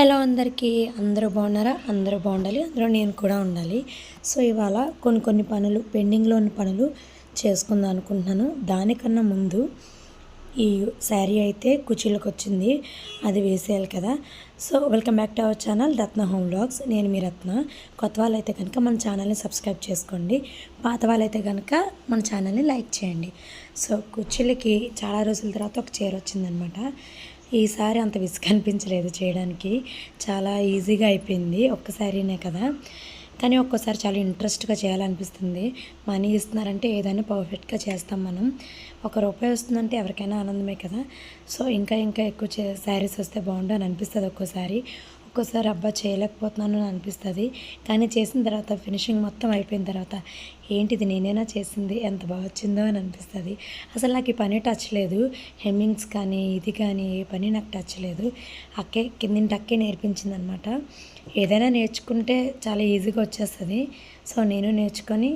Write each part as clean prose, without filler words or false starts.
Hello అందరికీ, అందరూ బాగున్నారా? అందరూ బాగుండాలి, అందులో నేను కూడా ఉండాలి. సో ఇవాళ కొన్ని పనులు పెండింగ్లో ఉన్న పనులు చేసుకుందాం అనుకుంటున్నాను. దానికన్నా ముందు ఈ శారీ అయితే కుర్చీలకు వచ్చింది, అది వేసేయాలి కదా. So welcome back to our channel Ratna home vlogs. నేను మీ రత్న. కొత్త వాళ్ళైతే కనుక మన ఛానల్ని సబ్స్క్రైబ్ చేసుకోండి, పాత వాళ్ళైతే కనుక మన ఛానల్ని లైక్ చేయండి. సో కుర్చీలకి చాలా రోజుల తర్వాత ఒక చీర వచ్చిందనమాట. ఈసారి అంత విసుగు అనిపించలేదు చేయడానికి, చాలా ఈజీగా అయిపోయింది. ఒక్కసారినే కదా, కానీ ఒక్కోసారి చాలా ఇంట్రెస్ట్గా చేయాలనిపిస్తుంది. మనీ ఇస్తున్నారంటే ఏదైనా పర్ఫెక్ట్గా చేస్తాం మనం. ₹1 వస్తుందంటే ఎవరికైనా ఆనందమే కదా. సో ఇంకా ఎక్కువ శారీస్ వస్తే బాగుండు అని అనిపిస్తుంది ఒక్కోసారి అబ్బా చేయలేకపోతున్నాను అని అనిపిస్తుంది. కానీ చేసిన తర్వాత ఫినిషింగ్ మొత్తం అయిపోయిన తర్వాత ఏంటిది నేనేనా చేసింది, ఎంత బాగా వచ్చిందో అని అనిపిస్తుంది. అసలు నాకు ఈ పని టచ్ లేదు, హెమ్మింగ్స్ కానీ ఇది కానీ ఏ పని నాకు టచ్ లేదు. కిందింటి అక్కే నేర్పించింది అనమాట. ఏదైనా నేర్చుకుంటే చాలా ఈజీగా వచ్చేస్తుంది. సో నేను నేర్చుకొని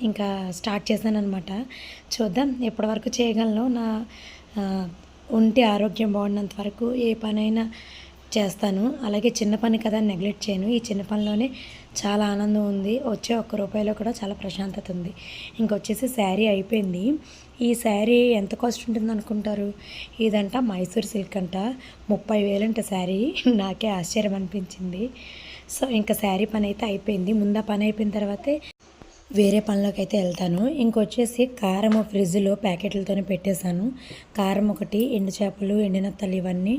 ఇంకా స్టార్ట్ చేశాను అనమాట. చూద్దాం ఎప్పటివరకు చేయగలను. నా ఒంటి ఆరోగ్యం బాగున్నంత వరకు ఏ పనైనా చేస్తాను. అలాగే చిన్న పని కదా నెగ్లెక్ట్ చేయను. ఈ చిన్న పనిలోనే చాలా ఆనందం ఉంది. వచ్చే ₹1 కూడా చాలా ప్రశాంతత ఉంది. ఇంకొచ్చేసి శారీ అయిపోయింది. ఈ శారీ ఎంత కాస్ట్ ఉంటుంది అనుకుంటారు? ఇదంట మైసూర్ సిల్క్ అంట, 30,000 అంట శారీ. నాకే ఆశ్చర్యం అనిపించింది. సో ఇంకా శారీ పని అయితే అయిపోయింది. ముందు ఆ పని అయిపోయిన తర్వాతే వేరే పనిలోకి అయితే వెళ్తాను. ఇంకొచ్చేసి కారం ఫ్రిడ్జ్లో ప్యాకెట్లతోనే పెట్టేశాను. కారం ఒకటి, ఎండు చేపలు, ఎండినత్తలు ఇవన్నీ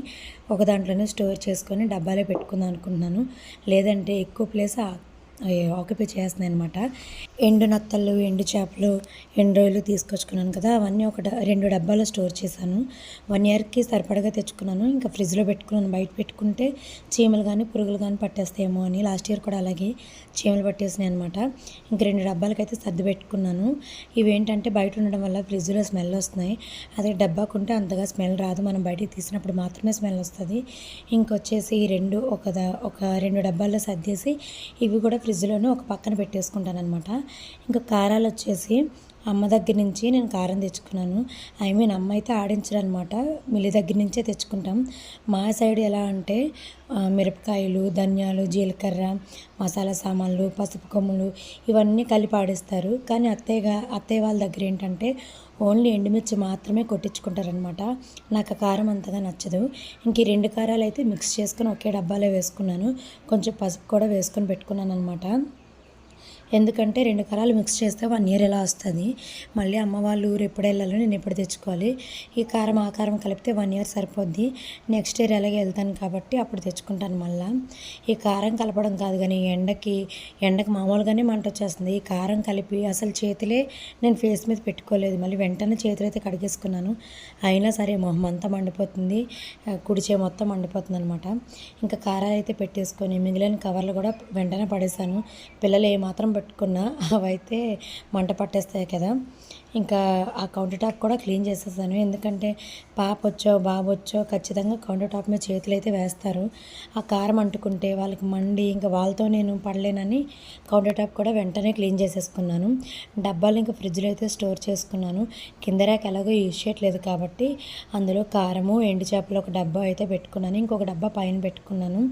ఒక దాంట్లోనే స్టోర్ చేసుకొని డబ్బాలో పెట్టుకుందాం అనుకుంటున్నాను. లేదంటే ఎక్కువ ప్లేస్ ఆక్యుపై చేస్తున్నాయి అనమాట. ఎండు నత్తలు, ఎండు చేపలు, ఎండు రొయ్యలు తీసుకొచ్చుకున్నాను కదా, అవన్నీ 2 డబ్బాలు స్టోర్ చేశాను. 1 ఇయర్కి సరిపడగా తెచ్చుకున్నాను. ఇంకా ఫ్రిడ్జ్లో పెట్టుకున్నాను. బయట పెట్టుకుంటే చీమలు కానీ పురుగులు కానీ పట్టేస్తాయేమో అని. లాస్ట్ ఇయర్ కూడా అలాగే చీమలు పట్టేసినాయి అనమాట. ఇంక 2 డబ్బాలకైతే సర్ది పెట్టుకున్నాను. ఇవేంటంటే బయట ఉండడం వల్ల ఫ్రిడ్జ్లో స్మెల్ వస్తున్నాయి. అదే డబ్బాకుంటే అంతగా స్మెల్ రాదు, మనం బయటికి తీసినప్పుడు మాత్రమే స్మెల్ వస్తుంది. ఇంకొచ్చేసి ఒక 2 డబ్బాల్లో సర్దేసి ఇవి కూడా ఫ్రిడ్జ్లోనే ఒక పక్కన పెట్టేసుకుంటాను అనమాట. ఇంకా కారాలు వచ్చేసి అమ్మ దగ్గర నుంచి నేను కారం తెచ్చుకున్నాను. అమ్మ అయితే ఆడించడనమాట, మిల్లి దగ్గర నుంచే తెచ్చుకుంటాం. మా సైడ్ ఎలా అంటే మిరపకాయలు, ధనియాలు, జీలకర్ర, మసాలా సామాన్లు, పసుపు కొమ్ములు ఇవన్నీ కలిపి ఆడిస్తారు. కానీ అత్తయ్య వాళ్ళ దగ్గర ఏంటంటే ఓన్లీ ఎండుమిర్చి మాత్రమే కొట్టించుకుంటారనమాట. నాకు ఆ కారం అంతగా నచ్చదు. ఇంక ఈ 2 కారాలు అయితే మిక్స్ చేసుకొని ఒకే డబ్బాలో వేసుకున్నాను. కొంచెం పసుపు కూడా వేసుకొని పెట్టుకున్నాను అనమాట. ఎందుకంటే 2 కారాలు మిక్స్ చేస్తే 1 ఇయర్ ఎలా వస్తుంది. మళ్ళీ అమ్మ వాళ్ళ ఊరు ఎప్పుడు వెళ్ళాలో నేను ఎప్పుడు తెచ్చుకోవాలి. ఈ కారం ఆ కారం కలిపితే 1 ఇయర్ సరిపోద్ది. నెక్స్ట్ ఇయర్ ఎలాగే వెళ్తాను కాబట్టి అప్పుడు తెచ్చుకుంటాను మళ్ళీ. ఈ కారం కలపడం కాదు కానీ ఎండకి మామూలుగానే మంట వచ్చేస్తుంది. ఈ కారం కలిపి అసలు చేతులే నేను ఫేస్ మీద పెట్టుకోలేదు. మళ్ళీ వెంటనే చేతులు అయితే కడిగేసుకున్నాను. అయినా సరే మొహం అంతా మండిపోతుంది, కుడిచే మొత్తం మండిపోతుంది అనమాట. ఇంకా కారాలు అయితే పెట్టేసుకొని మిగిలిన కవర్లు కూడా వెంటనే పడేసాను. పిల్లలు ఏమాత్రం పెట్టుకున్నా అవైతే మంట పట్టేస్తాయి కదా. ఇంకా ఆ కౌంటర్ టాప్ కూడా క్లీన్ చేసేసాను. ఎందుకంటే పాప వచ్చో బాబు వచ్చో ఖచ్చితంగా కౌంటర్ టాప్ మీద చేతులు అయితే వేస్తారు. ఆ కారం అంటుకుంటే వాళ్ళకి మండి ఇంకా వాళ్ళతో నేను పడలేనని కౌంటర్ టాప్ కూడా వెంటనే క్లీన్ చేసేసుకున్నాను. డబ్బాలు ఇంకా ఫ్రిడ్జ్లో అయితే స్టోర్ చేసుకున్నాను. కింద ర్యాక్ ఎలాగో యూజ్ చేయట్లేదు కాబట్టి అందులో కారము, ఎండు చేపలు ఒక డబ్బా అయితే పెట్టుకున్నాను. ఇంకొక డబ్బా పైన పెట్టుకున్నాను.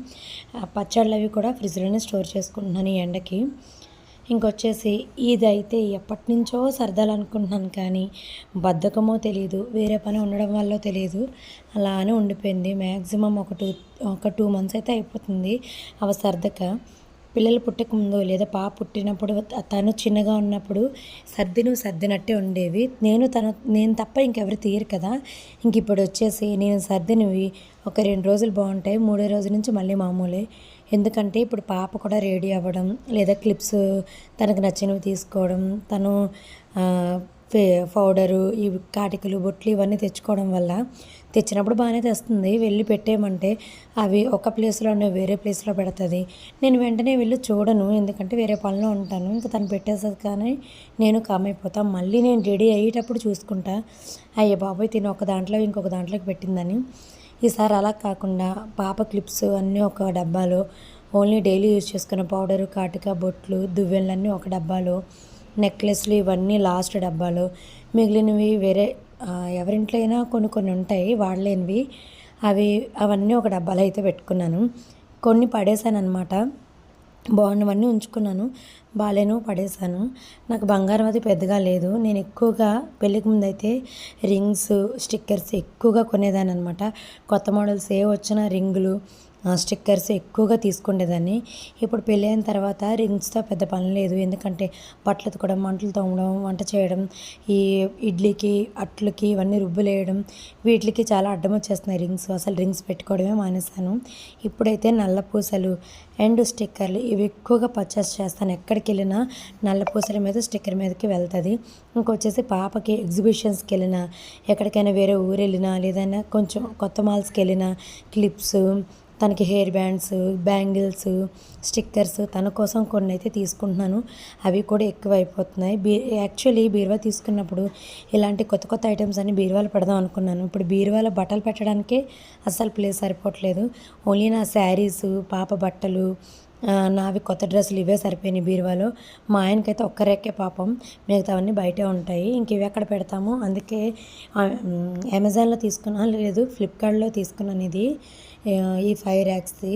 పచ్చళ్ళు అవి కూడా ఫ్రిడ్జ్లోనే స్టోర్ చేసుకుంటున్నాను ఈ ఎండకి. ఇంకొచ్చేసి ఇదైతే ఎప్పటి నుంచో సర్దాలనుకుంటున్నాను కానీ బద్ధకమో తెలియదు, వేరే పని ఉండడం వల్ల తెలియదు, అలానే ఉండిపోయింది. మ్యాక్సిమం ఒక 2 మంత్స్ అయితే అయిపోతుంది అవి సర్దక. పిల్లలు పుట్టకముందు లేదా పాప పుట్టినప్పుడు తను చిన్నగా ఉన్నప్పుడు సర్దినట్టే ఉండేవి. నేను తప్ప ఇంకెవరు తీయరు కదా. ఇంక ఇప్పుడు వచ్చేసి నేను సర్దినవి ఒక 2 రోజులు బాగుంటాయి, 3వ రోజు నుంచి మళ్ళీ మామూలే. ఎందుకంటే ఇప్పుడు పాప కూడా రెడీ అవ్వడం, లేదా క్లిప్స్ తనకు నచ్చినవి తీసుకోవడం, తను పౌడరు, ఈ కాటికలు, బొట్లు ఇవన్నీ తెచ్చుకోవడం వల్ల తెచ్చినప్పుడు బాగానే తెస్తుంది. వెళ్ళి పెట్టేయమంటే అవి ఒక ప్లేస్లోనే వేరే ప్లేస్లో పెడుతుంది. నేను వెంటనే వెళ్ళి చూడను, ఎందుకంటే వేరే పనిలో ఉంటాను. ఇంకా తను పెట్టేస్తుంది కానీ నేను కామైపోతాను. మళ్ళీ నేను రెడీ అయ్యేటప్పుడు చూసుకుంటా, అయ్యే బాబోయ్ తిని ఒక దాంట్లో ఇంకొక దాంట్లోకి పెట్టిందని. ఈసారి అలా కాకుండా పాప క్లిప్స్ అన్నీ ఒక డబ్బాలో, ఓన్లీ డైలీ యూజ్ చేసుకున్న పౌడరు, కాటిక, బొట్లు, దువ్వెనలన్నీ ఒక డబ్బాలో, నెక్లెస్లు ఇవన్నీ లాస్ట్ డబ్బాలో, మిగిలినవి వేరే ఎవరింట్లో అయినా కొన్ని ఉంటాయి వాడలేనివి, అవన్నీ ఒక డబ్బాలో అయితే పెట్టుకున్నాను. కొన్ని పడేసాను అనమాట. బాగున్నవన్నీ ఉంచుకున్నాను, బాలేనివి పడేసాను. నాకు బంగారం అది పెద్దగా లేదు. నేను ఎక్కువగా పెళ్ళికి ముందైతే రింగ్స్, స్టిక్కర్స్ ఎక్కువగా కొనేదాన్ని అనమాట. కొత్త మోడల్స్ ఏ వచ్చినా రింగులు, స్టిక్కర్స్ ఎక్కువగా తీసుకునేదాన్ని. ఇప్పుడు పెళ్ళైన తర్వాత రింగ్స్తో పెద్ద పని లేదు. ఎందుకంటే బట్టలు ఉతకడం, మంటలు తోమడం, వంట చేయడం, ఈ ఇడ్లీకి అట్లకి ఇవన్నీ రుబ్బులేయడం, వీటికి చాలా అడ్డం వచ్చేస్తున్నాయి రింగ్స్. అసలు రింగ్స్ పెట్టుకోవడమే మానేశాను. ఇప్పుడైతే నల్ల పూసలు అండ్ స్టిక్కర్లు ఇవి ఎక్కువగా పర్చేస్ చేస్తాను. ఎక్కడికి వెళ్ళినా నల్ల పూసల మీద స్టిక్కర్ మీదకి వెళ్తుంది. ఇంకొచ్చేసి పాపకి ఎగ్జిబిషన్స్కి వెళ్ళినా, ఎక్కడికైనా వేరే ఊరు వెళ్ళినా, లేదన్నా కొంచెం కొత్త మాల్స్కి వెళ్ళినా క్లిప్స్, తనకి హెయిర్ బ్యాండ్స్, బ్యాంగిల్స్, స్టిక్కర్స్ తన కోసం కొన్ని అయితే తీసుకుంటున్నాను. అవి కూడా ఎక్కువ అయిపోతున్నాయి. యాక్చువల్లీ బీరువా తీసుకున్నప్పుడు ఇలాంటి కొత్త కొత్త ఐటమ్స్ అన్ని బీరువాలో పెడదాం అనుకున్నాను. ఇప్పుడు బీరువాలో బట్టలు పెట్టడానికే అస్సలు ప్లేస్ సరిపోవట్లేదు. ఓన్లీ నా శారీస్, పాప బట్టలు, నావి కొత్త డ్రెస్సులు ఇవే సరిపోయినాయి బీరువాలో. మా ఆయనకైతే ఒక్క రేకే పాపం, మిగతావన్నీ బయటే ఉంటాయి. ఇంక ఇవి ఎక్కడ పెడతాము. అందుకే అమెజాన్లో తీసుకున్నాను, లేదు ఫ్లిప్కార్ట్లో తీసుకున్నాను ఇది, ఈ 5 ర్యాక్స్ది.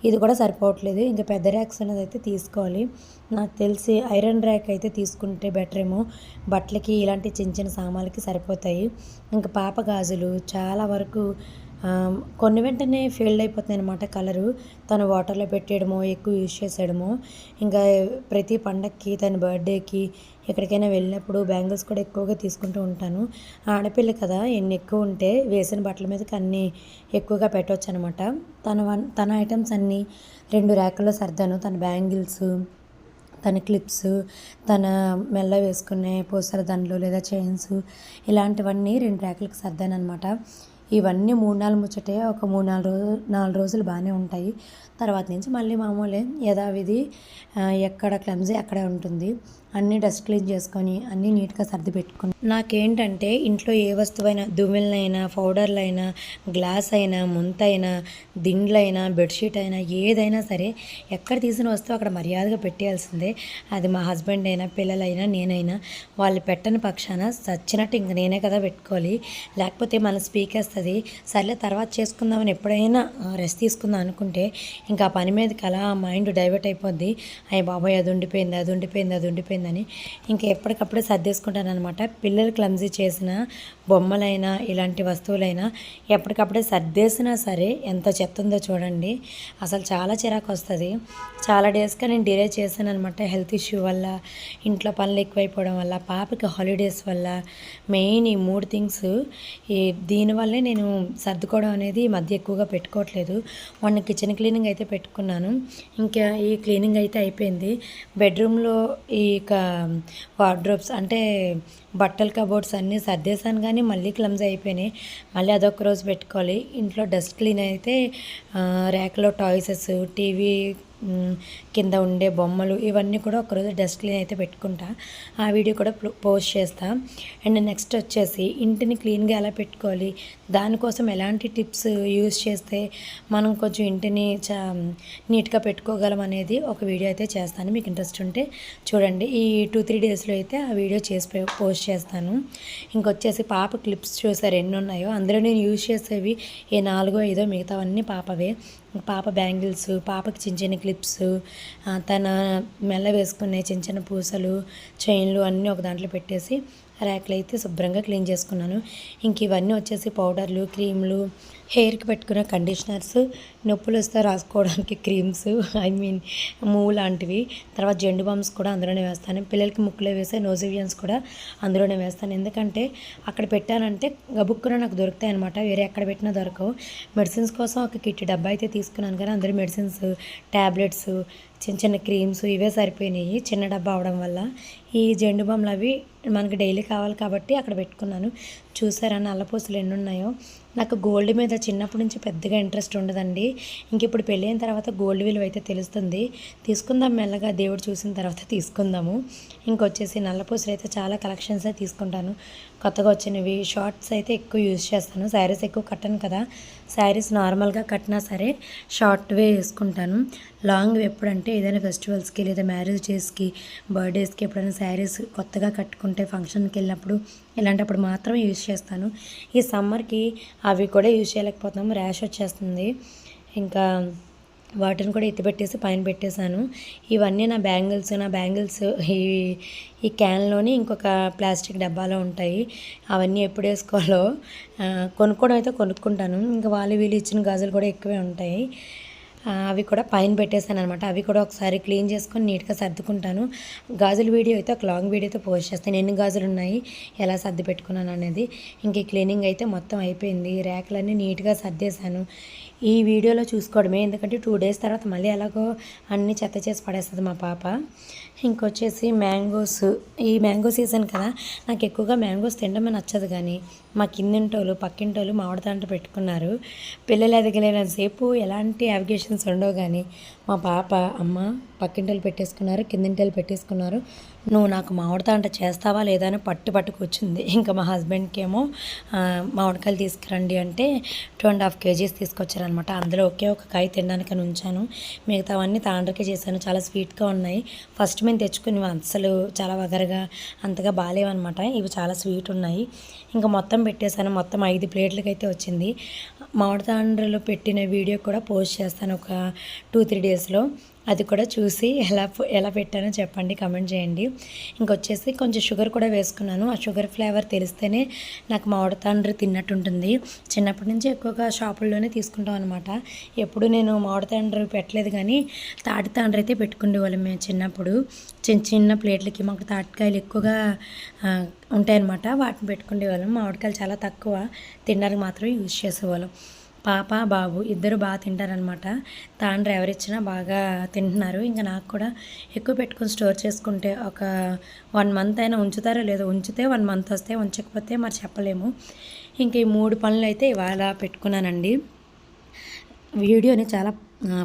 ఇది కూడా సరిపోవట్లేదు. ఇంకా పెద్ద ర్యాక్స్ అనేది అయితే తీసుకోవాలి. నాకు తెలిసి ఐరన్ ర్యాక్ అయితే తీసుకుంటే బెటర్ ఏమో. బట్టలకి ఇలాంటి చిన్న చిన్న సామాన్లకి సరిపోతాయి. ఇంకా పాప గాజులు చాలా వరకు కొన్ని వెంటనే ఫెయిల్డ్ అయిపోతున్నాయి అనమాట కలరు. తను వాటర్లో పెట్టేయడమో, ఎక్కువ యూజ్ చేసేయడమో. ఇంకా ప్రతి పండగకి, తన బర్త్డేకి, ఎక్కడికైనా వెళ్ళినప్పుడు బ్యాంగిల్స్ కూడా ఎక్కువగా తీసుకుంటూ ఉంటాను. ఆడపిల్ల కదా, ఎన్ని ఎక్కువ ఉంటే వేసిన బట్టల మీదకి అన్నీ ఎక్కువగా పెట్టవచ్చు అనమాట. తన ఐటమ్స్ అన్నీ 2 ర్యాకుల్లో సర్దాను. తన బ్యాంగిల్స్, తన క్లిప్స్, తన మెల్ల వేసుకునే పూసల దండలు లేదా చైన్స్, ఇలాంటివన్నీ 2 ర్యాకులకు సర్దాను అనమాట. ఇవన్నీ 3-4 ముచ్చటే. ఒక 4 రోజులు బాగానే ఉంటాయి. తర్వాత నుంచి మళ్ళీ మామూలే యథావిధి. ఎక్కడ క్లమ్జీ అక్కడే ఉంటుంది. అన్నీ డస్ట్ క్లీన్ చేసుకొని అన్నీ నీట్గా సర్ది పెట్టుకుని, నాకేంటంటే ఇంట్లో ఏ వస్తువైనా, దుమ్మెలైనా, పౌడర్లైనా, గ్లాస్ అయినా, ముంతైనా, దిండ్లైనా, బెడ్షీట్ అయినా, ఏదైనా సరే ఎక్కడ తీసిన వస్తువు అక్కడ మర్యాదగా పెట్టేయాల్సిందే. అది మా హస్బెండ్ అయినా, పిల్లలైనా, నేనైనా, వాళ్ళు పెట్టని పక్షాన చచ్చినట్టు ఇంక నేనే కదా పెట్టుకోవాలి. లేకపోతే మన స్పీకేస్తుంది. సర్లే తర్వాత చేసుకుందామని ఎప్పుడైనా రెస్ట్ తీసుకుందాం అనుకుంటే ఇంకా ఆ పని మీదకి అలా మైండ్ డైవర్ట్ అయిపోద్ది. అయ్య బాబోయ్, అది ఉండిపోయిందని ఇంకా ఎప్పటికప్పుడే సర్దేసుకుంటాను అనమాట. పిల్లలు క్లమ్జీ చేసిన బొమ్మలైనా ఇలాంటి వస్తువులైనా ఎప్పటికప్పుడే సర్దేసినా సరే ఎంత చెత్త ఉందో చూడండి. అసలు చాలా చిరాకు వస్తుంది. చాలా డేస్గా నేను డిలే చేశాను అనమాట. హెల్త్ ఇష్యూ వల్ల, ఇంట్లో పనులు ఎక్కువైపోవడం వల్ల, పాపకి హాలిడేస్ వల్ల, మెయిన్ ఈ 3 థింగ్స్. దీనివల్లే నేను సర్దుకోవడం అనేది ఈ మధ్య ఎక్కువగా పెట్టుకోవట్లేదు. మొన్న కిచెన్ క్లీనింగ్ అయితే పెట్టుకున్నాను. ఇంకా ఈ క్లీనింగ్ అయితే అయిపోయింది. బెడ్రూమ్లో ఈ వార్డ్రోబ్స్ అంటే బట్టల కబోర్డ్స్ అన్నీ సర్దేశాను, కానీ మళ్ళీ క్లమ్జీ అయిపోయినాయి. మళ్ళీ అదొక రోజు పెట్టుకోవాలి. ఇంట్లో డస్ట్ క్లీన్ అయితే ర్యాక్లో టాయ్సెస్, టీవీ కింద ఉండే బొమ్మలు, ఇవన్నీ కూడా ఒకరోజు డస్ట్ క్లీన్ అయితే పెట్టుకుంటా. ఆ వీడియో కూడా పోస్ట్ చేస్తా. అండ్ నెక్స్ట్ వచ్చేసి ఇంటిని క్లీన్గా ఎలా పెట్టుకోవాలి, దానికోసం ఎలాంటి టిప్స్ యూస్ చేస్తే మనం కొంచెం ఇంటిని నీట్గా పెట్టుకోగలం అనేది ఒక వీడియో అయితే చేస్తాను. మీకు ఇంట్రెస్ట్ ఉంటే చూడండి. ఈ 2-3 డేస్లో అయితే ఆ వీడియో చేసి పోస్ట్ చేస్తాను. ఇంకొచ్చేసి పాప క్లిప్స్ చూసారు ఎన్ని ఉన్నాయో. అందులో నేను యూజ్ చేసేవి ఏ 4-5 మిగతావన్నీ పాపవే. పాప బ్యాంగిల్స్, పాపకి చిన్న చిన్న క్లిప్స్, తన మెల్ల వేసుకునే చిన్న చిన్న పూసలు, చైన్లు అన్నీ ఒక దాంట్లో పెట్టేసి ర్యాక్లు అయితే శుభ్రంగా క్లీన్ చేసుకున్నాను. ఇంక ఇవన్నీ వచ్చేసి పౌడర్లు, క్రీమ్లు, హెయిర్కి పెట్టుకునే కండిషనర్స్, నొప్పులు వస్తే రాసుకోవడానికి క్రీమ్స్, మూవ్ లాంటివి. తర్వాత జెండు బామ్స్ కూడా అందులోనే వేస్తాను. పిల్లలకి ముక్కులో వేసే నోజివియన్స్ కూడా అందులోనే వేస్తాను. ఎందుకంటే అక్కడ పెట్టానంటే గబుక్కున నాకు దొరుకుతాయి అనమాట. వేరే ఎక్కడ పెట్టినా దొరకవు. మెడిసిన్స్ కోసం ఒక కిట్ డబ్బా అయితే తీసుకున్నాను, కానీ అందరూ మెడిసిన్స్, ట్యాబ్లెట్స్, చిన్న చిన్న క్రీమ్స్ ఇవే సరిపోయినాయి చిన్న డబ్బా అవడం వల్ల. ఈ జెండు బామ్లు అవి మనకి డైలీ కావాలి కాబట్టి అక్కడ పెట్టుకున్నాను. చూసారా నల్లపూసలు ఎన్ని ఉన్నాయో. నాకు గోల్డ్ మీద చిన్నప్పటి నుంచి పెద్దగా ఇంట్రెస్ట్ ఉండదండి. ఇంక ఇప్పుడు పెళ్ళైన తర్వాత గోల్డ్ విలువ అయితే తెలుస్తుంది. తీసుకుందాం మెల్లగా, దేవుడు చూసిన తర్వాత తీసుకుందాము. ఇంకొచ్చేసి నల్లపూసలు అయితే చాలా కలెక్షన్స్ అయితే తీసుకుంటాను. కొత్తగా వచ్చినవి షార్ట్స్ అయితే ఎక్కువ యూజ్ చేస్తాను. శారీస్ ఎక్కువ కట్టను కదా. శారీస్ నార్మల్గా కట్టినా సరే షార్ట్వే వేసుకుంటాను. లాంగ్ ఎప్పుడంటే ఏదైనా ఫెస్టివల్స్కి లేదా మ్యారేజ్ డేస్కి, బర్త్డేస్కి ఎప్పుడైనా శారీస్ కొత్తగా కట్టుకుంటే ఫంక్షన్కి వెళ్ళినప్పుడు ఇలాంటప్పుడు మాత్రమే యూజ్ చేస్తాను. ఈ సమ్మర్కి అవి కూడా యూజ్ చేయలేకపోతున్నాము, ర్యాష్ వచ్చేస్తుంది. ఇంకా వాటిని కూడా ఎత్తిపెట్టేసి పైన పెట్టేశాను. ఇవన్నీ నా బ్యాంగిల్స్ ఈ క్యాన్లోని ఇంకొక ప్లాస్టిక్ డబ్బాలో ఉంటాయి. అవన్నీ ఎప్పుడు వేసుకోవాలో కొనుక్కోవడం అయితే కొనుక్కుంటాను. ఇంకా వీళ్ళు ఇచ్చిన గాజులు కూడా ఎక్కువే ఉంటాయి. అవి కూడా పైన పెట్టేశాను అనమాట. అవి కూడా ఒకసారి క్లీన్ చేసుకొని నీట్గా సర్దుకుంటాను. గాజుల వీడియో అయితే ఒక లాంగ్ వీడియో అయితే పోస్ట్ చేస్తాను. ఎన్ని గాజులు ఉన్నాయి, ఎలా సర్ది పెట్టుకున్నాను అనేది. ఇంక ఈ క్లీనింగ్ అయితే మొత్తం అయిపోయింది. ర్యాకులన్నీ నీట్గా సర్దేశాను. ఈ వీడియోలో చూసుకోవడమే, ఎందుకంటే 2 days తర్వాత మళ్ళీ ఎలాగో అన్నీ చెత్త చేసి పడేస్తుంది మా పాప. ఇంకొచ్చేసి మ్యాంగోస్, ఈ మ్యాంగో సీజన్ కదా, నాకు ఎక్కువగా మ్యాంగోస్ తినడమే నచ్చదు. కానీ మా కిందింటోళ్ళు పక్కింటోళ్ళు మామిడి తాండ్ర పెట్టుకున్నారు. పిల్లలు ఎదగలేనంతసేపు ఎలాంటి అవిగేషన్స్ ఉండవు. కానీ మా పాప అమ్మ పక్కింటోళ్ళు పెట్టేసుకున్నారు, కిందింటోళ్ళు పెట్టేసుకున్నారు, నువ్వు నాకు మామిడి తాండ్ర చేస్తావా లేదా అని పట్టుకొచ్చింది. ఇంకా మా హస్బెండ్కి ఏమో మామిడికాయలు తీసుకురండి అంటే 2.5 kgs తీసుకొచ్చారనమాట. అందులో ఒకే ఒక కాయ తినడానికి ఉంచాను. మిగతావన్నీ తాండ్రకే చేశాను. చాలా స్వీట్గా ఉన్నాయి. ఫస్ట్ మేము తెచ్చుకుని అసలు చాలా వగరగా అంతగా బాగాలేవన్నమాట. ఇవి చాలా స్వీట్ ఉన్నాయి. ఇంకా మొత్తం పెట్టేశాను. మొత్తం 5 ప్లేట్లకి అయితే వచ్చింది. మామిడి తాండ్రలో పెట్టిన వీడియో కూడా పోస్ట్ చేస్తాను ఒక 2-3 daysలో. అది కూడా చూసి ఎలా పెట్టానో చెప్పండి, కమెంట్ చేయండి. ఇంకొచ్చేసి కొంచెం షుగర్ కూడా వేసుకున్నాను. ఆ షుగర్ ఫ్లేవర్ తెలిస్తేనే నాకు మామిడి తాండ్ర తిన్నట్టు ఉంటుంది. చిన్నప్పటి నుంచి ఎక్కువగా షాపుల్లోనే తీసుకుంటాం అనమాట. ఎప్పుడు నేను మామిడి తాండ్ర పెట్టలేదు, కానీ తాటి తాండ్ర అయితే పెట్టుకునేవాళ్ళం మేము చిన్నప్పుడు. చిన్న ప్లేట్లకి మాకు తాటికాయలు ఎక్కువగా ఉంటాయన్నమాట. వాటిని పెట్టుకునేవాళ్ళం. మామిడికాయలు చాలా తక్కువ, తినడానికి మాత్రం యూజ్ చేసేవాళ్ళం. పాప బాబు ఇద్దరు బాగా తింటారనమాట. తాండ్ర ఎవరిచ్చినా బాగా తింటున్నారు. ఇంకా నాకు కూడా ఎక్కువ పెట్టుకొని స్టోర్ చేసుకుంటే ఒక 1 month అయినా ఉంచుతారో లేదో. ఉంచితే 1 month వస్తే, ఉంచకపోతే మరి చెప్పలేము. ఇంక ఈ 3 పనులు అయితే ఇవాళ పెట్టుకున్నానండి. వీడియోని చాలా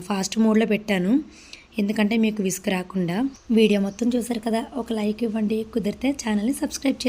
ఫాస్ట్ మోడ్లో పెట్టాను, ఎందుకంటే మీకు విసుగు రాకుండా. వీడియో మొత్తం చూసారు కదా, ఒక లైక్ ఇవ్వండి. కుదిరితే ఛానల్ని సబ్స్క్రైబ్ చేయండి.